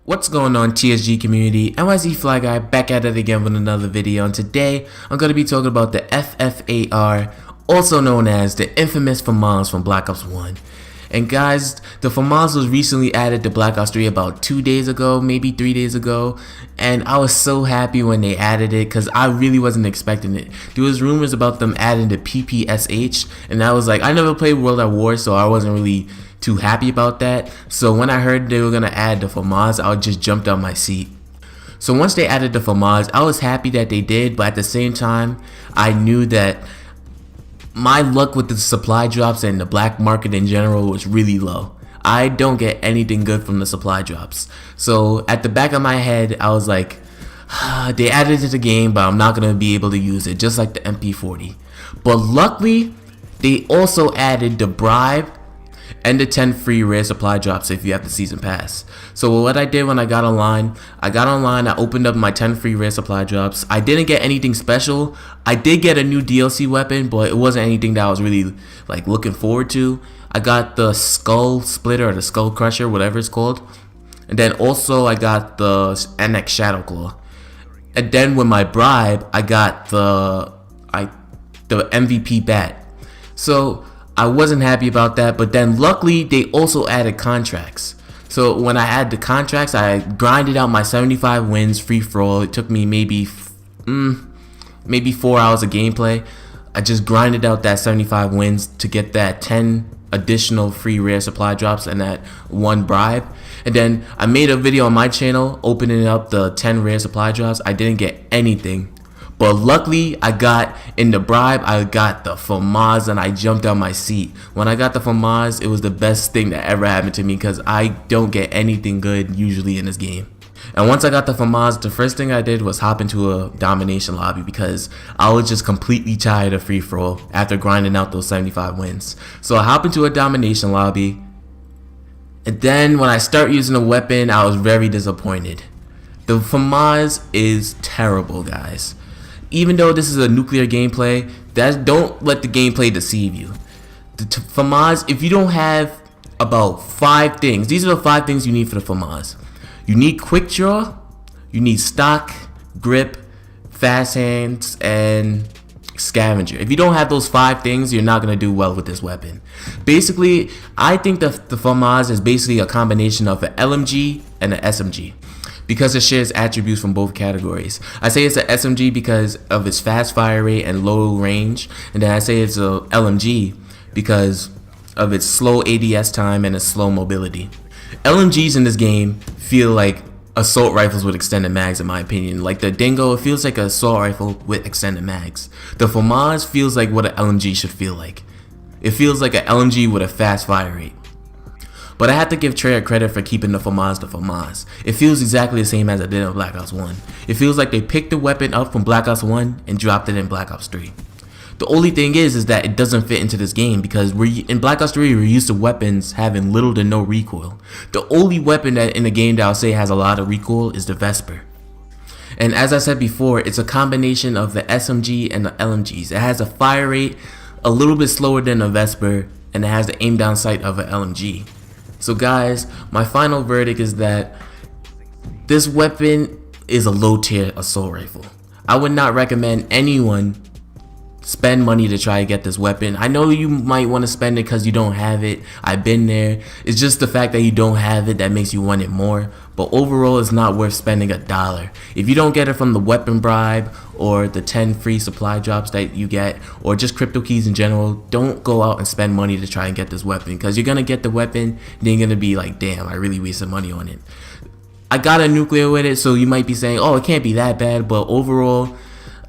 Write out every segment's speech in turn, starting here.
What's going on, TSG community? NYZ Fly Guy back at it again with another video, and today I'm going to be talking about the FFAR, also known as the infamous FAMAS from Black Ops 1. And guys, the FAMAS was recently added to Black Ops 3 about 2 days ago, maybe 3 days ago, and I was so happy when they added it because I really wasn't expecting it. There was rumors about them adding the PPSH, and I was like, I never played World at War, so I wasn't really too happy about that. So when I heard they were gonna add the FAMAS, I just jumped out my seat. So once they added the FAMAS, I was happy that they did, but at the same time, I knew that my luck with the supply drops and the black market in general was really low. I don't get anything good from the supply drops. So at the back of my head, I was like, they added it to the game, but I'm not gonna be able to use it, just like the MP40. But luckily, they also added the bribe and the 10 free rare supply drops if you have the season pass. So what I did when I got online, I opened up my 10 free rare supply drops. I didn't get anything special. I did get a new DLC weapon, but it wasn't anything that I was really like looking forward to. I got the skull splitter or the skull crusher, whatever it's called. And then also I got the NX Shadow Claw. And then with my bribe, I got the MVP bat. So I wasn't happy about that, but then luckily they also added contracts. So when I had the contracts, I grinded out my 75 wins free for all. It took me maybe 4 hours of gameplay. I just grinded out that 75 wins to get that 10 additional free rare supply drops and that 1 bribe. And then I made a video on my channel opening up the 10 rare supply drops. I didn't get anything. But luckily, I got in the bribe, I got the FAMAS, and I jumped out my seat. When I got the FAMAS, it was the best thing that ever happened to me because I don't get anything good usually in this game. And once I got the FAMAS, the first thing I did was hop into a domination lobby because I was just completely tired of free-for-all after grinding out those 75 wins. So I hop into a domination lobby, and then when I start using a weapon, I was very disappointed. The FAMAS is terrible, guys. Even though this is a nuclear gameplay, don't let the gameplay deceive you. The FAMAS, if you don't have about 5 things, these are the 5 things you need for the FAMAS. You need quick draw, you need stock, grip, fast hands, and scavenger. If you don't have those 5 things, you're not going to do well with this weapon. Basically, I think the FAMAS is basically a combination of an LMG and an SMG, because it shares attributes from both categories. I say it's an SMG because of its fast fire rate and low range, and then I say it's a LMG because of its slow ADS time and its slow mobility. LMGs in this game feel like assault rifles with extended mags, in my opinion. Like the Dingo, it feels like an assault rifle with extended mags. The FAMAS feels like what an LMG should feel like. It feels like an LMG with a fast fire rate. But I have to give Treyarch credit for keeping the FAMAS. It feels exactly the same as it did in Black Ops 1. It feels like they picked the weapon up from Black Ops 1 and dropped it in Black Ops 3. The only thing is that it doesn't fit into this game because in Black Ops 3 we're used to weapons having little to no recoil. The only weapon that in the game that I'll say has a lot of recoil is the Vesper. And as I said before, it's a combination of the SMG and the LMGs. It has a fire rate a little bit slower than the Vesper, and it has the aim down sight of an LMG. So guys, my final verdict is that this weapon is a low tier assault rifle. I would not recommend anyone spend money to try to get this weapon. I know you might want to spend it because you don't have it. I've been there. It's just the fact that you don't have it that makes you want it more. But overall, it's not worth spending $1. If you don't get it from the weapon bribe or the 10 free supply drops that you get, or just crypto keys in general, don't go out and spend money to try and get this weapon because you're going to get the weapon, then you're going to be like, damn, I really wasted money on it. I got a nuclear with it, so you might be saying, oh, it can't be that bad, but overall,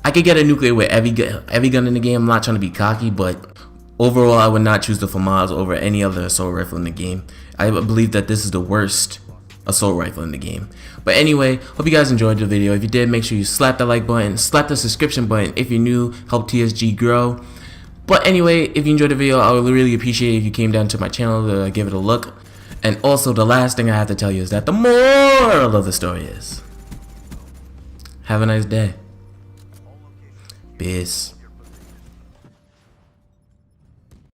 I could get a nuclear with every gun in the game. I'm not trying to be cocky, but overall, I would not choose the FAMAS over any other assault rifle in the game. I believe that this is the worst assault rifle in the game. But anyway, hope you guys enjoyed the video. If you did, make sure you slap that like button, slap the subscription button if you're new, help TSG grow. But anyway, if you enjoyed the video, I would really appreciate it if you came down to my channel to give it a look. And also, the last thing I have to tell you is that the moral of the story is, have a nice day. Peace.